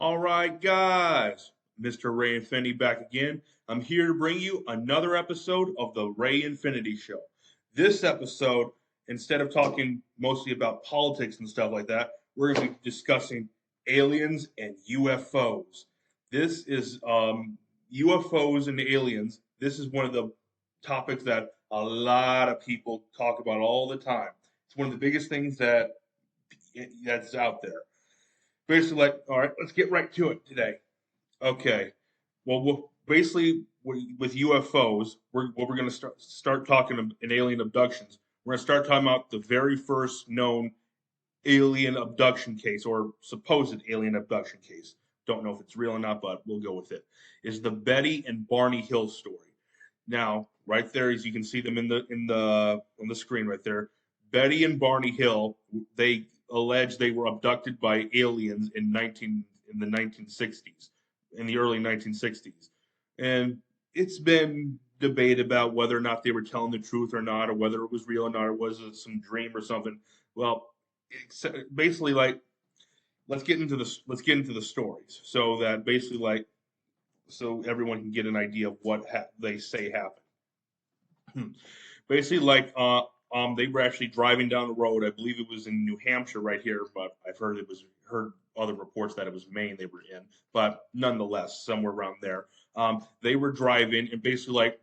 All right, guys, Mr. Ray Infinity back again. I'm here to bring you another episode of the Ray Infinity Show. This episode, instead of talking mostly about politics and stuff like that, we're going to be discussing aliens and UFOs. This is UFOs and aliens. This is one of the topics that a lot of people talk about all the time. It's one of the biggest things that's out there. Basically, like, all right, let's get right to it today. Okay. Well, basically, with UFOs, we're going to start talking in alien abductions. We're going to start talking about the very first known alien abduction case or supposed alien abduction case. Don't know if it's real or not, but we'll go with it. Is the Betty and Barney Hill story. Now, right there, as you can see them on the screen right there, Betty and Barney Hill, they allege they were abducted by aliens in the 1960s, in the early 1960s, and it's been debate about whether or not they were telling the truth or not, or whether it was real or not, or was it some dream or something. Well, basically, like, let's get into the stories, so that basically, like, so everyone can get an idea of what they say happened. Basically, like, they were actually driving down the road. I believe it was in New Hampshire, right here, but I've heard other reports that it was Maine they were in, but nonetheless, somewhere around there. They were driving, and basically, like,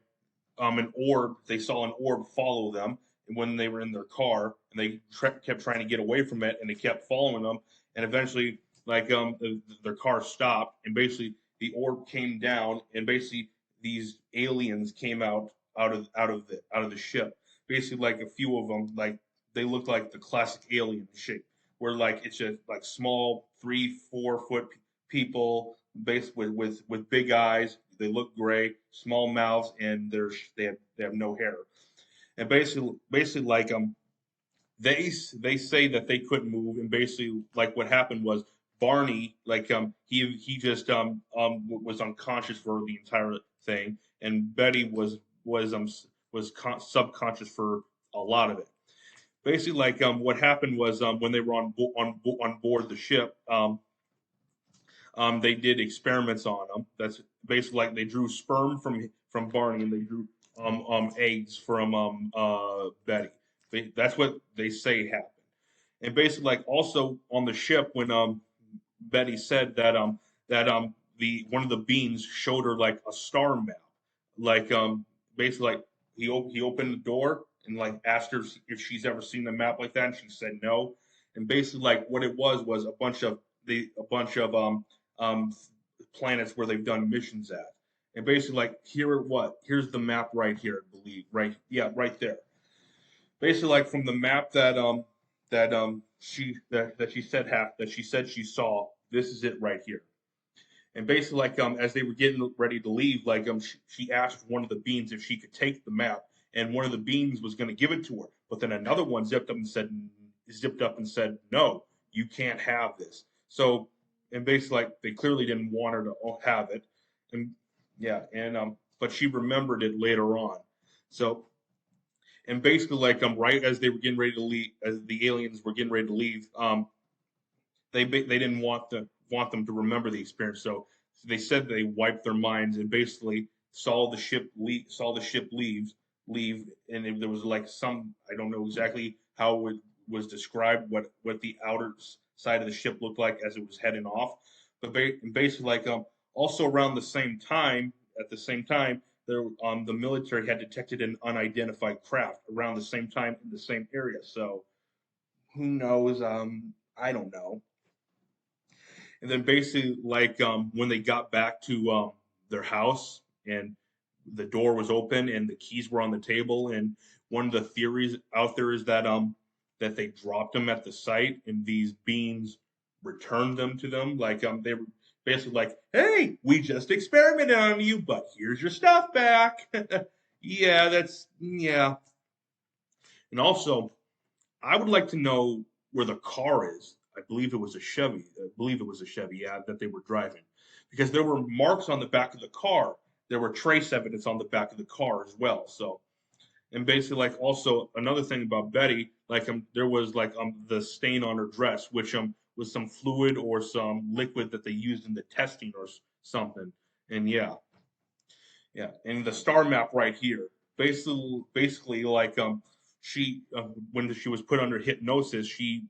they saw an orb follow them when they were in their car, and they kept trying to get away from it, and it kept following them, and eventually, like, their car stopped, and basically the orb came down, and basically these aliens came out of the ship. Basically, like, a few of them, like, they looked like the classic alien shape, where, like, it's just like small 3-4 foot people, basically with big eyes. They look gray, small mouths, and they have no hair. And basically, like, they say that they couldn't move, and basically, like, what happened was Barney, like, he just was unconscious for the entire thing, and Betty was subconscious for a lot of it. Basically, like, what happened was, when they were on board the ship, they did experiments on them. That's basically, like, they drew sperm from Barney, and they drew eggs from Betty. That's what they say happened. And basically, like, also on the ship, when Betty said that the one of the beings showed her, like, a star map, like, basically, like, he opened the door and, like, asked her if she's ever seen a map like that, and she said no. And basically, like, what it was a bunch of um, planets where they've done missions at. And basically, like, here's the map right here, I believe, right, yeah, right there. Basically, like, from the map that she said she saw, this is it right here. And basically, like, as they were getting ready to leave, like, she asked one of the beings if she could take the map, and one of the beings was going to give it to her, but then another one zipped up and said, no, you can't have this. So, and basically, like, they clearly didn't want her to have it, and yeah, and but she remembered it later on. So, and basically, like, right as they were getting ready to leave, as the aliens were getting ready to leave, they didn't want them to remember the experience. So they said they wiped their minds, and basically saw the ship leave, and there was, like, some, I don't know exactly how it was described, what the outer side of the ship looked like as it was heading off, but basically, like, also around the same time, at the same time, the military had detected an unidentified craft around the same time in the same area. So who knows? I don't know. And then basically, like, when they got back to their house, and the door was open and the keys were on the table, and one of the theories out there is that they dropped them at the site, and these beings returned them to them. Like, they were basically like, hey, we just experimented on you, but here's your stuff back. Yeah, yeah. And also, I would like to know where the car is. I believe it was a Chevy. I believe it was a Chevy, yeah, that they were driving, because there were marks on the back of the car. There were trace evidence on the back of the car as well. So, and basically, like, also another thing about Betty, like, there was, like, the stain on her dress, which some fluid or some liquid that they used in the testing or something. And yeah, and the star map right here, basically like she when she was put under hypnosis, she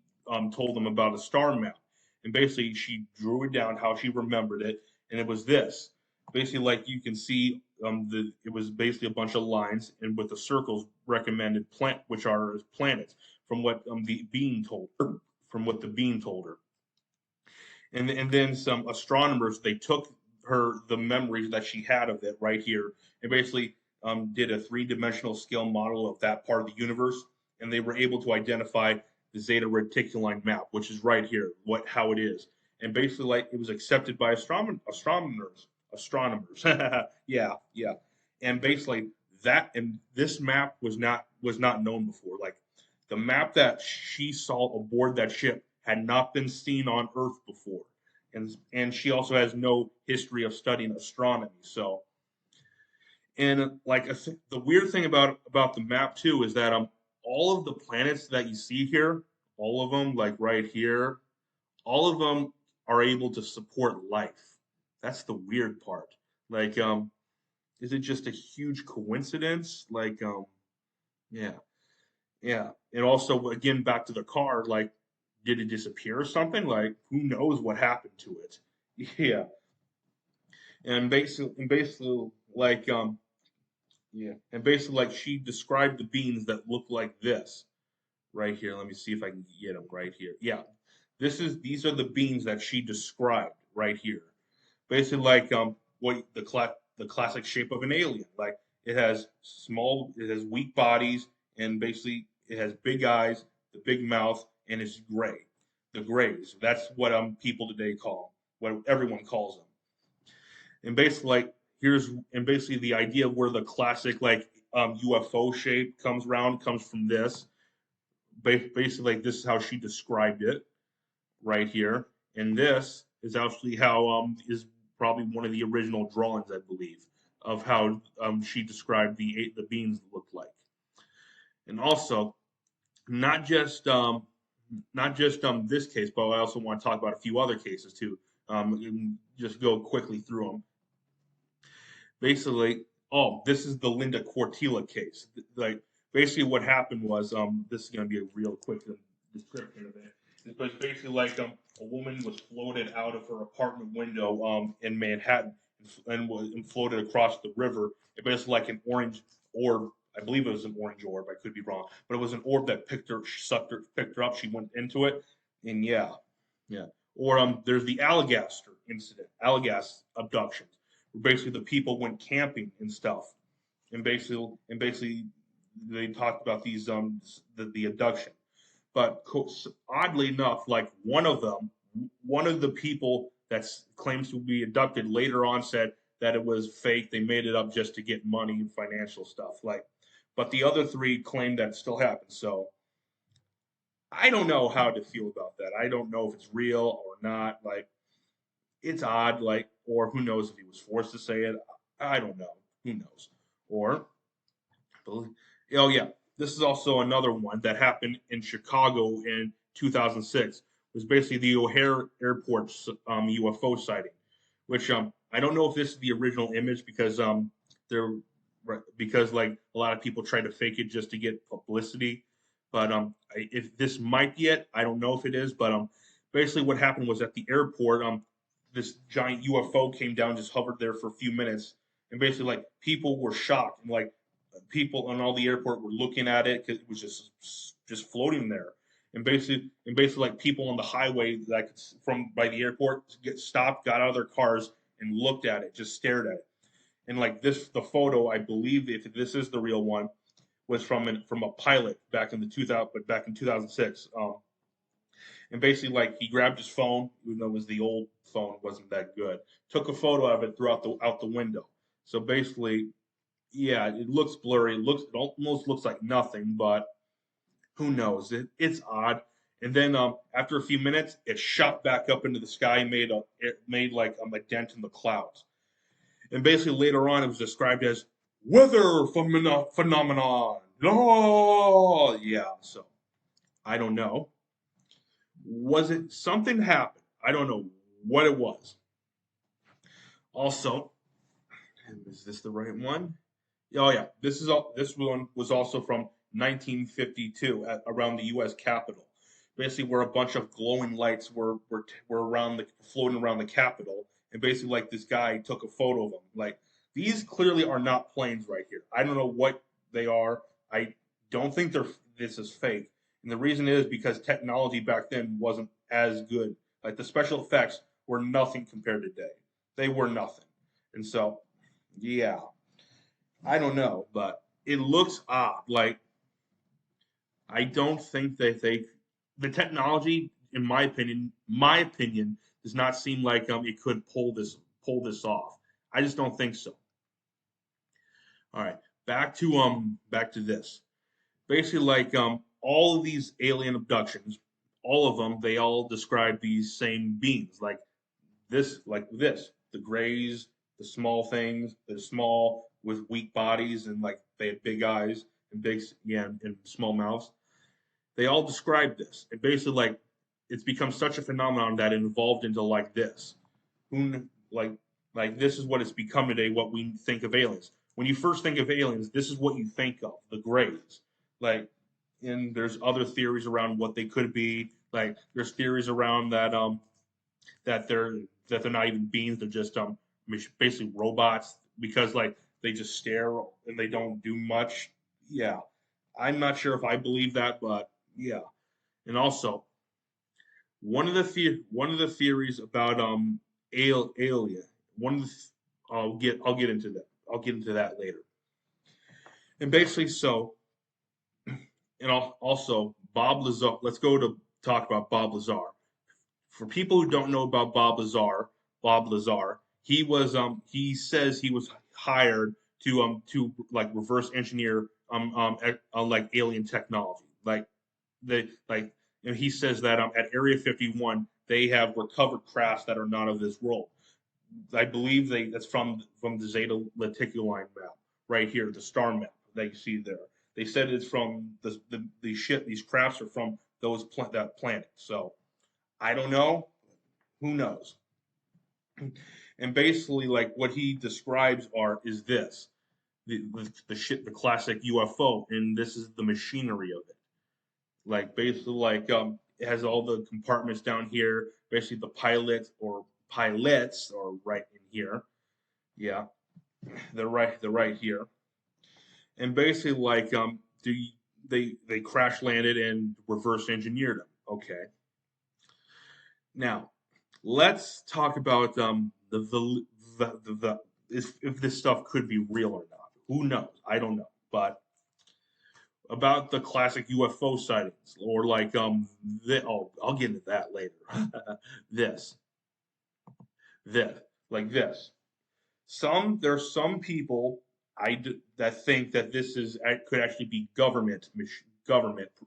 told them about a star map, and basically she drew it down how she remembered it, and it was this. Basically, like you can see, it was basically a bunch of lines, and with the circles recommended which are planets, from what the being told her, from what the being told her, and then some astronomers, they took the memories that she had of it right here, and basically did a three-dimensional scale model of that part of the universe, and they were able to identify the Zeta Reticulum map, which is right here, how it is, and basically like it was accepted by astronomers. Yeah, and basically that, and this map was not known before. Like the map that she saw aboard that ship had not been seen on Earth before, and she also has no history of studying astronomy. So, and like the weird thing about the map too is that all of the planets that you see here, all of them, like right here, all of them are able to support life. That's the weird part. Like, is it just a huge coincidence? Like, yeah. Yeah. And also, again, back to the car, like, did it disappear or something? Like, who knows what happened to it? Yeah. And basically, like, yeah. And basically, like, she described the beans that look like this right here. Let me see if I can get them right here. Yeah. These are the beans that she described right here. Basically, like, the classic shape of an alien. Like, it has weak bodies, and basically it has big eyes, the big mouth, and it's gray. The grays. That's what people today call them, what everyone calls them. And basically, like basically the idea of where the classic like UFO shape comes from this. Basically, like this is how she described it right here, and this is actually how is probably one of the original drawings, I believe, of how she described the beans look like. And also, not just this case, but I also want to talk about a few other cases too. And just go quickly through them. Basically, oh, this is the Linda Cortila case. Like, basically, what happened was, this is going to be a real quick description of it. But basically, like, a woman was floated out of her apartment window, in Manhattan, and floated across the river. It basically like an orange orb. I believe it was an orange orb. I could be wrong, but it was an orb that picked her up. She went into it, and yeah. Or there's the Allegaster incident, Allegas abductions, basically the people went camping and stuff, and basically they talked about these the abduction. But oddly enough, like one of the people that claims to be abducted later on said that it was fake. They made it up just to get money and financial stuff. Like, but the other three claim that it still happened. So I don't know how to feel about that. I don't know if it's real or not. Like, it's odd, like, or who knows if he was forced to say it. I don't know. Who knows? Or, oh yeah, this is also another one that happened in Chicago in 2006. It was basically the O'Hare Airport UFO sighting, which I don't know if this is the original image because they're because like a lot of people try to fake it just to get publicity. But if this might be it, I don't know if it is. But basically what happened was at the airport, this giant UFO came down, just hovered there for a few minutes, and basically like people were shocked, and like people on all the airport were looking at it because it was just floating there. And basically like people on the highway, like from by the airport, get stopped, got out of their cars, and looked at it, just stared at it. And like the photo, I believe, if this is the real one, was from a pilot back in the 2000, but back in 2006. And basically, like he grabbed his phone, even though it was the old phone, it wasn't that good. Took a photo of it, throughout the out the window. So basically, yeah, it looks blurry. It almost looks like nothing, but who knows? It's odd. And then after a few minutes, it shot back up into the sky, it made like a dent in the clouds. And basically later on, it was described as weather phenomenon. Oh, yeah. So I don't know. Was it something happened? I don't know what it was. Also, is this the right one? Oh yeah, this one was also from 1952 around the U.S. Capitol, basically where a bunch of glowing lights were around the floating around the Capitol, and basically like this guy took a photo of them. Like these clearly are not planes right here. I don't know what they are. I don't think they're this is fake, and the reason is because technology back then wasn't as good. Like the special effects were nothing compared to today. They were nothing, and so yeah. I don't know, but it looks odd. Like I don't think that the technology, in my opinion, does not seem like it could pull this off. I just don't think so. All right, back to this. Basically, like all of these alien abductions, all of them, they all describe these same beings, like this, the grays, the small things, they're small with weak bodies and like they have big eyes and and small mouths. They all describe this. And basically like it's become such a phenomenon that it evolved into like this. Who like this is what it's become today, what we think of aliens. When you first think of aliens, this is what you think of, the grays. Like and there's other theories around what they could be. Like there's theories around that they're not even beings. They're just basically robots because like they just stare and they don't do much. Yeah, I'm not sure if I believe that, but yeah. And also one of the theories about alien one of the I'll get into that. I'll get into that later. And basically, so and also Bob Lazar. Let's go to talk about Bob Lazar. For people who don't know about Bob Lazar, he says he was hired to like reverse engineer like alien technology. Like he says that at Area 51 they have recovered crafts that are not of this world. I believe that's from the Zeta Lenticuline map right here, the star map that you see there. They said it's from the ship. These crafts are from that planet. So I don't know. Who knows? And basically, like what he describes are is this the ship, the classic UFO, and this is the machinery of it. Like basically, like it has all the compartments down here. Basically, the pilots are right in here. Yeah, they're right here. And basically, like they crash landed and reverse engineered them. Okay, now let's talk about the if this stuff could be real or not. Who knows? I don't know. But about the classic UFO sightings, or like I'll get into that later. this, this, like this. There's some people that think that this is could actually be government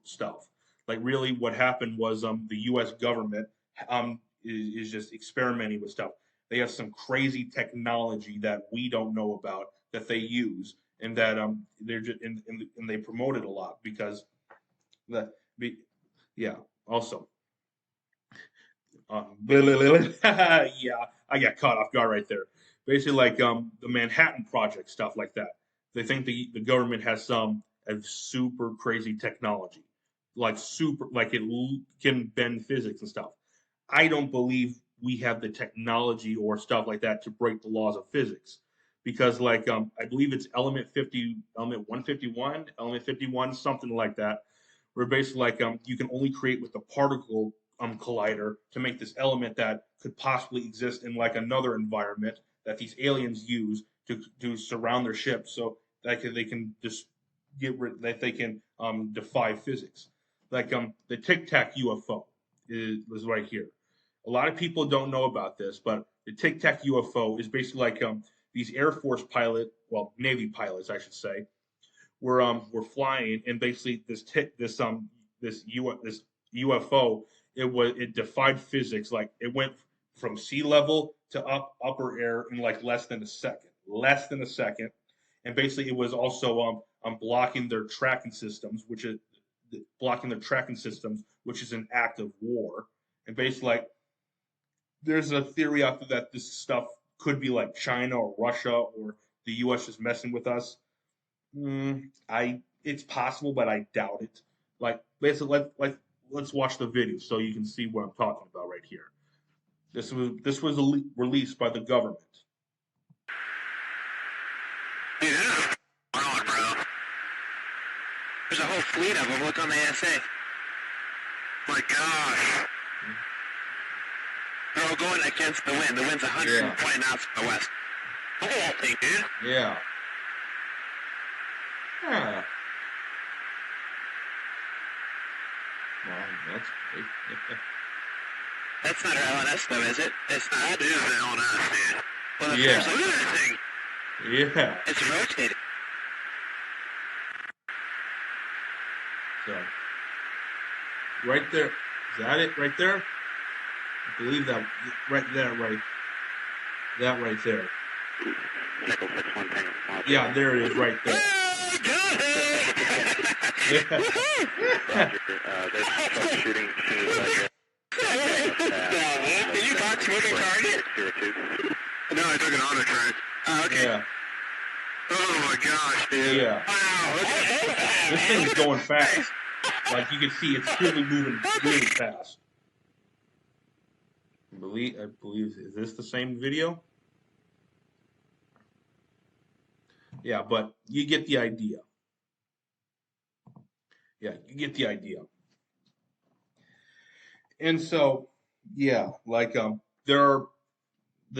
stuff. Like really, what happened was the U.S. government is just experimenting with stuff. They have some crazy technology that we don't know about that they use, and that they're just and they promote it a lot because the yeah. Also, yeah, I got caught off guard right there. Basically, like the Manhattan Project stuff like that. They think the government has some super crazy technology, like can bend physics and stuff. I don't believe we have the technology or stuff like that to break the laws of physics, because like I believe it's element 151, element 51, something like that, where basically like you can only create with the particle collider to make this element that could possibly exist in like another environment that these aliens use to surround their ship, so that they can just that they can defy physics. Like the Tic Tac UFO is right here. A lot of people don't know about this, but the Tic Tac UFO is basically like these Air Force Navy pilots, I should say, were flying, and basically this UFO, it defied physics. Like it went from sea level to upper air in like less than a second, and basically it was also blocking their tracking systems, which is blocking the tracking systems, which is an act of war. And basically, like, there's a theory out there that this stuff could be like China or Russia or the U.S. just messing with us. It's possible, but I doubt it. Like, basically, let's watch the video so you can see what I'm talking about right here. This was released by the government. Dude, this is on, bro. There's a whole fleet of them. Look on the ASA. My gosh. They're all going against the wind. The wind's 120 knots from the west. Look at that thing, dude. Yeah. Yeah. Well, that's great. That's not our LNS, though, is it? It's not. That is the LNS, dude. Well, Yeah. look at that thing. Yeah. It's rotating. So, right there. Is that it right there? I believe that right there, right. That right there. Yeah, there it is right there. Did you box moving target? No, I took an auto track. Oh, okay. Yeah. Oh my gosh, dude. Yeah. Wow. This thing is going fast. Like you can see, it's really moving really fast. I believe, is this the same video? Yeah, but you get the idea. Yeah, you get the idea. And so, yeah, like the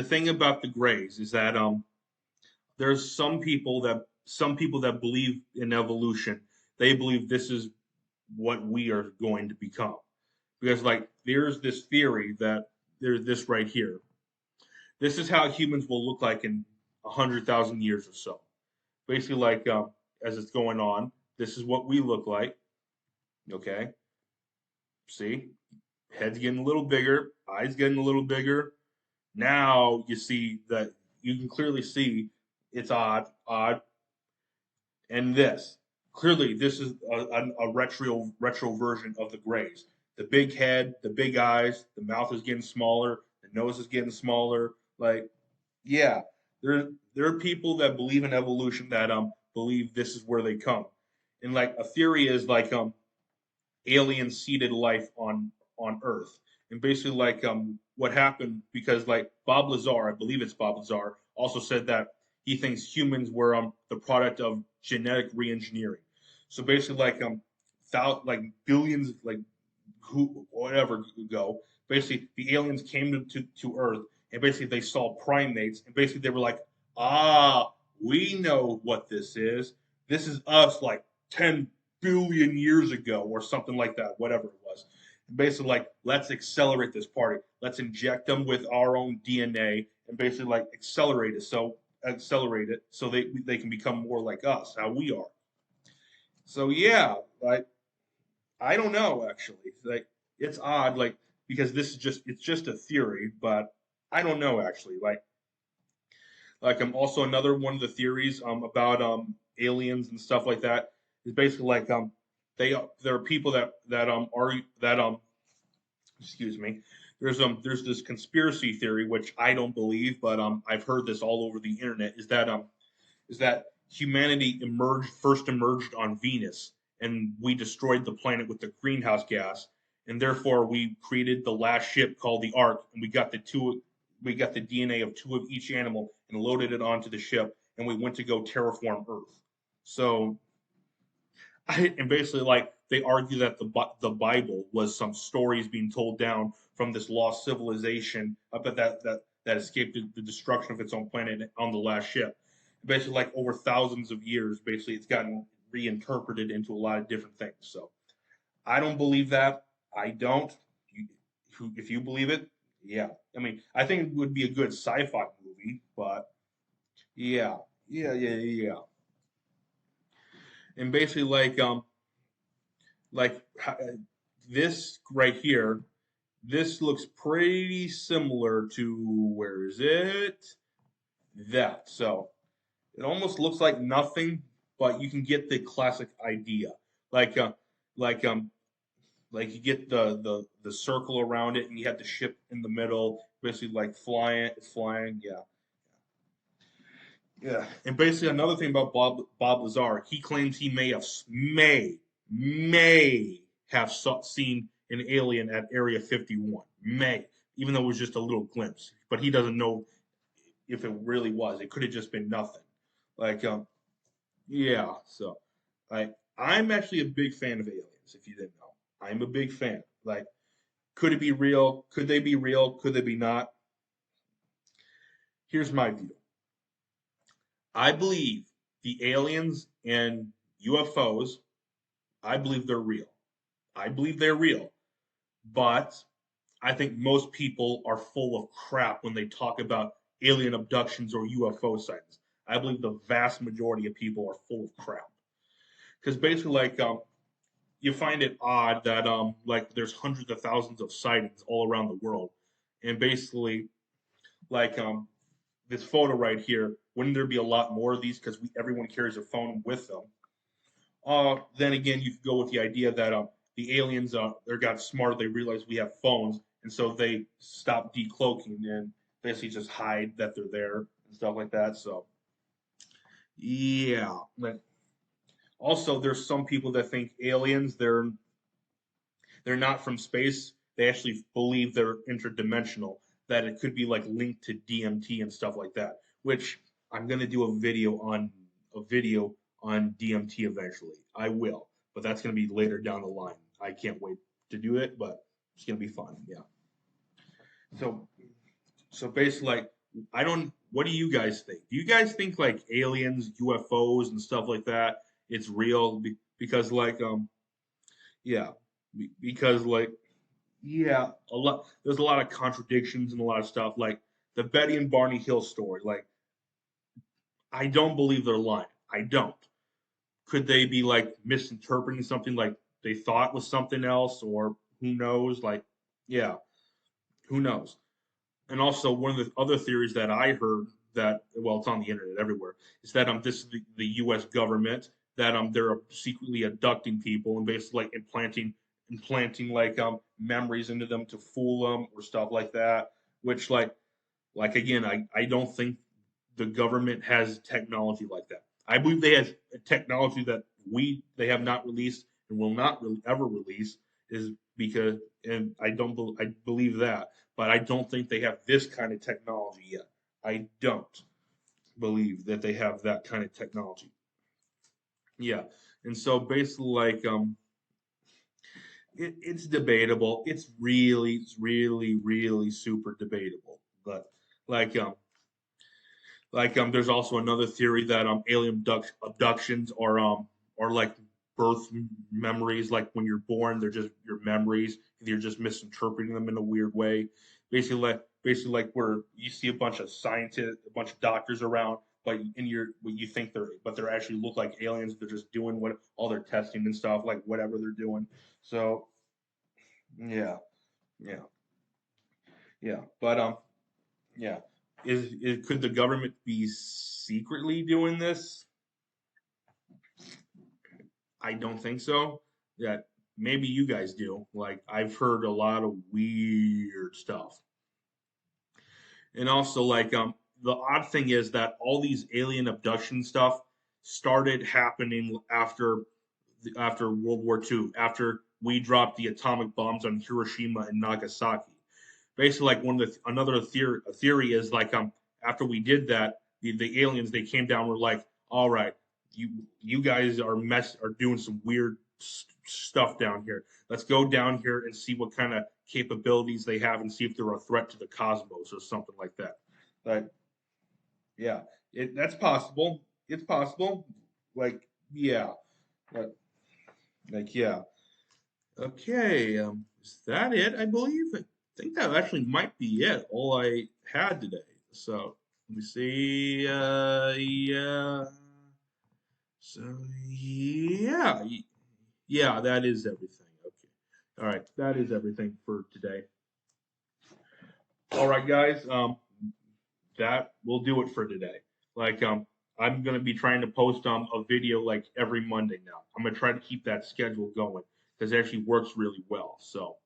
thing about the Greys is that there's some people that believe in evolution. They believe this is what we are going to become. Because like there's this theory that there's this right here. This is how humans will look like in 100,000 years or so. Basically, like as it's going on, this is what we look like. Okay, see, head's getting a little bigger, eyes getting a little bigger. Now you see that you can clearly see it's odd, and this clearly this is a retro version of the Greys. The big head, the big eyes, the mouth is getting smaller, the nose is getting smaller. Like, yeah, there are people that believe in evolution that believe this is where they come, and like a theory is like alien seeded life on Earth, and basically like what happened because like Bob Lazar, I believe it's Bob Lazar, also said that he thinks humans were the product of genetic reengineering. So basically like billions like who whatever ago, basically the aliens came to Earth and basically they saw primates and basically they were like, we know what this is. This is us like 10 billion years ago or something like that, whatever it was. Basically, like, let's accelerate this party. Let's inject them with our own DNA and basically like accelerate it so they can become more like us, how we are. So yeah, like I don't know actually. Like it's odd, like because it's just a theory, but I don't know actually. Like also another one of the theories about aliens and stuff like that is basically like there are people that are that excuse me, there's this conspiracy theory which I don't believe, but I've heard this all over the internet is that humanity first emerged on Venus and we destroyed the planet with the greenhouse gas and therefore we created the last ship called the Ark and we got the DNA of two of each animal and loaded it onto the ship and we went to go terraform Earth. So and basically like they argue that the Bible was some stories being told down from this lost civilization up at that escaped the destruction of its own planet on the last ship. Basically, like over thousands of years, basically it's gotten reinterpreted into a lot of different things. So I don't believe that. I don't. If you believe it, yeah. I mean, I think it would be a good sci-fi movie, but yeah, yeah. And basically, like this right here, this looks pretty similar to where is it? That. So it almost looks like nothing, but you can get the classic idea. Like like like you get the circle around it, and you have the ship in the middle, basically like flying. It's flying, yeah, yeah. And basically another thing about Bob Lazar, he claims he may have seen an alien at Area 51. May, even though it was just a little glimpse, but he doesn't know if it really was. It could have just been nothing. Like yeah. So I'm actually a big fan of aliens. If you didn't know, I'm a big fan. Like, could it be real? Could they be real? Could they be not? Here's my view. I believe the aliens and UFOs, I believe they're real. I believe they're real. But I think most people are full of crap when they talk about alien abductions or UFO sightings. I believe the vast majority of people are full of crap. Because basically, like, you find it odd that like there's hundreds of thousands of sightings all around the world, and basically like this photo right here, wouldn't there be a lot more of these because everyone carries a phone with them? Then again, you could go with the idea that the aliens they got smart, they realized we have phones, and so they stop decloaking and basically just hide that they're there and stuff like that. So yeah, but also there's some people that think aliens they're not from space. They actually believe they're interdimensional. That it could be like linked to DMT and stuff like that. Which I'm gonna do a video on DMT eventually. I will, but that's gonna be later down the line. I can't wait to do it, but it's gonna be fun. Yeah. So basically, like, I don't. What do you guys think? Do you guys think like aliens, UFOs, and stuff like that? It's real because like yeah, because like yeah, a lot. There's a lot of contradictions and a lot of stuff. Like the Betty and Barney Hill story. Like I don't believe they're lying. I don't. Could they be like misinterpreting something like they thought was something else, or who knows? Like yeah, who knows? And also one of the other theories that I heard that well, it's on the internet everywhere, is that this is the U.S. government that they're secretly abducting people and basically like implanting like memories into them to fool them or stuff like that. Which like again, I don't think the government has technology like that. I believe they have technology that they have not released and will not ever release is because and I believe that, but I don't think they have this kind of technology yet. I don't believe that they have that kind of technology. Yeah, and so basically, like it's debatable. It's really super debatable. But like there's also another theory that alien abductions are like memories. Like when you're born, they're just your memories. And you're just misinterpreting them in a weird way. Basically like where you see a bunch of scientists, a bunch of doctors around, but in your what you think they're actually look like aliens. They're just doing what all their testing and stuff, like whatever they're doing. So yeah, yeah, yeah. But yeah. Could the government be secretly doing this? I don't think so. Yeah, maybe you guys do. Like I've heard a lot of weird stuff. And also like the odd thing is that all these alien abduction stuff started happening after World War II, after we dropped the atomic bombs on Hiroshima and Nagasaki. Basically, like another theory is like after we did that, the aliens they came down were like, all right, you guys are doing some weird stuff down here. Let's go down here and see what kind of capabilities they have and see if they're a threat to the cosmos or something like that. But yeah, that's possible. It's possible. Like yeah, like, yeah. Okay, is that it? I believe. I think that actually might be it. All I had today. So let me see. Yeah. So yeah, yeah, that is everything. Okay. All right, that is everything for today. All right, guys. That will do it for today. Like I'm gonna be trying to post a video like every Monday now. I'm gonna try to keep that schedule going because it actually works really well. So,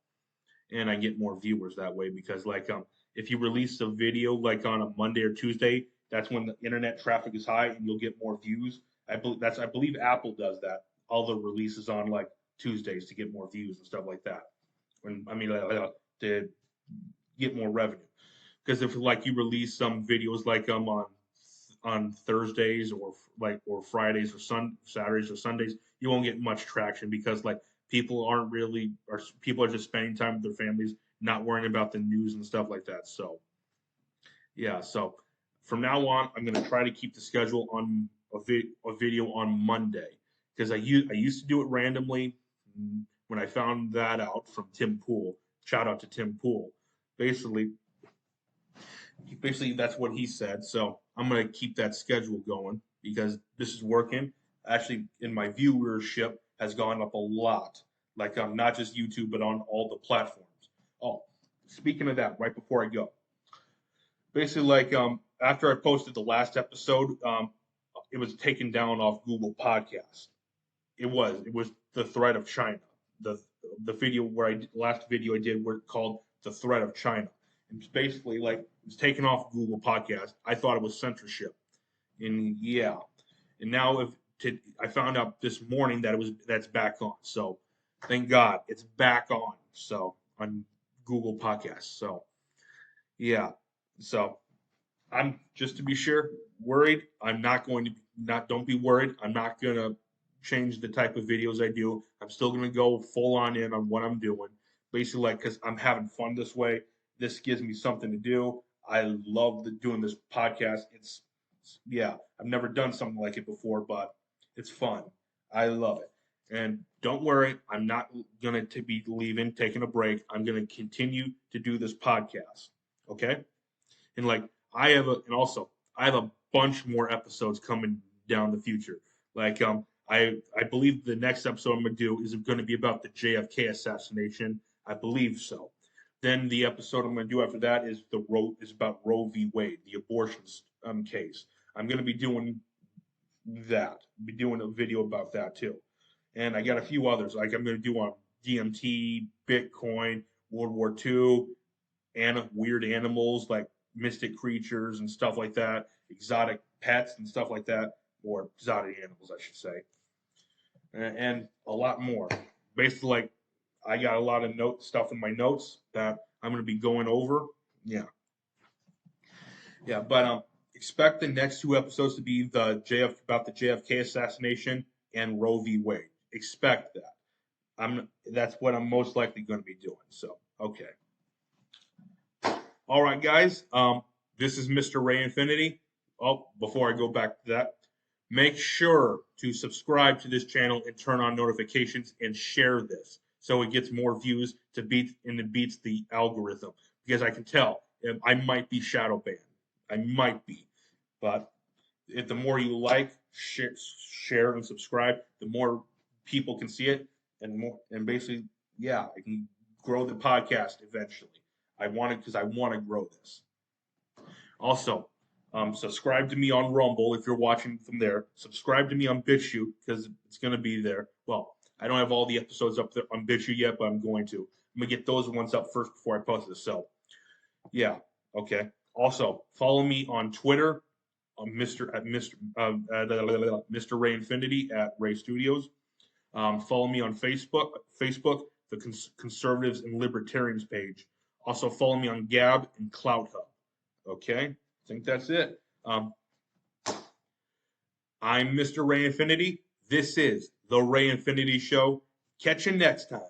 and I get more viewers that way because like if you release a video like on a Monday or Tuesday, that's when the internet traffic is high and you'll get more views. I believe Apple does that. All the releases on like Tuesdays to get more views and stuff like that. And I mean to get more revenue. Because if like you release some videos like on Thursdays or Fridays or Saturdays or Sundays, you won't get much traction because like people are just spending time with their families, not worrying about the news and stuff like that. So yeah, so from now on, I'm gonna try to keep the schedule on a video on Monday because I used to do it randomly. When I found that out from Tim Pool, shout out to Tim Pool. Basically, that's what he said. So I'm gonna keep that schedule going because this is working. Actually, in my viewership has gone up a lot. Like not just YouTube, but on all the platforms. Oh, speaking of that, right before I go, basically like after I posted the last episode, it was taken down off Google Podcasts. It was the threat of China. The the video where last video I did were called the threat of China. And it's basically like it's taken off Google Podcast. I thought it was censorship, and yeah, and now I found out this morning that that's back on. So thank God it's back on. So on Google Podcasts. So yeah, so I'm just to be sure worried. I'm not going to not don't be worried. I'm not gonna change the type of videos I do. I'm still gonna go full on in on what I'm doing. Basically, like because I'm having fun this way. This gives me something to do. I love doing this podcast. Yeah, I've never done something like it before, but it's fun. I love it. And don't worry, I'm not gonna be leaving, taking a break. I'm gonna continue to do this podcast. Okay? And like and also I have a bunch more episodes coming down the future. Like I believe the next episode I'm gonna do is going to be about the JFK assassination. I believe so. Then the episode I'm going to do after that is about Roe v. Wade, the abortion case. I'm going to be doing that. Be doing a video about that too. And I got a few others. Like I'm going to do on DMT, Bitcoin, World War II, and weird animals like mystic creatures and stuff like that, exotic pets and stuff like that, or exotic animals, I should say, and a lot more. Basically, like I got a lot of stuff in my notes that I'm going to be going over. Yeah, yeah, but expect the next two episodes to be about the JFK assassination and Roe v. Wade. Expect that. That's what I'm most likely going to be doing. So okay. All right, guys. This is Mr. Ray Infinity. Oh, before I go back to that, make sure to subscribe to this channel and turn on notifications and share this so it gets more views it beats the algorithm. Because I can tell I might be shadow banned. I might be, but if the more you like, share and subscribe, the more people can see it, and basically, yeah, I can grow the podcast eventually. I want it because I want to grow this. Also, subscribe to me on Rumble if you're watching from there. Subscribe to me on BitChute because it's going to be there. Well, I don't have all the episodes up there on BitChute yet, but I'm going to. I'm going to get those ones up first before I post this. So, yeah, okay. Also, follow me on Twitter, Mr. Ray Infinity at Ray Studios. Follow me on Facebook, the Conservatives and Libertarians page. Also, follow me on Gab and Clout Hub. Okay, I think that's it. I'm Mr. Ray Infinity. This is the Ray Infinity Show. Catch you next time.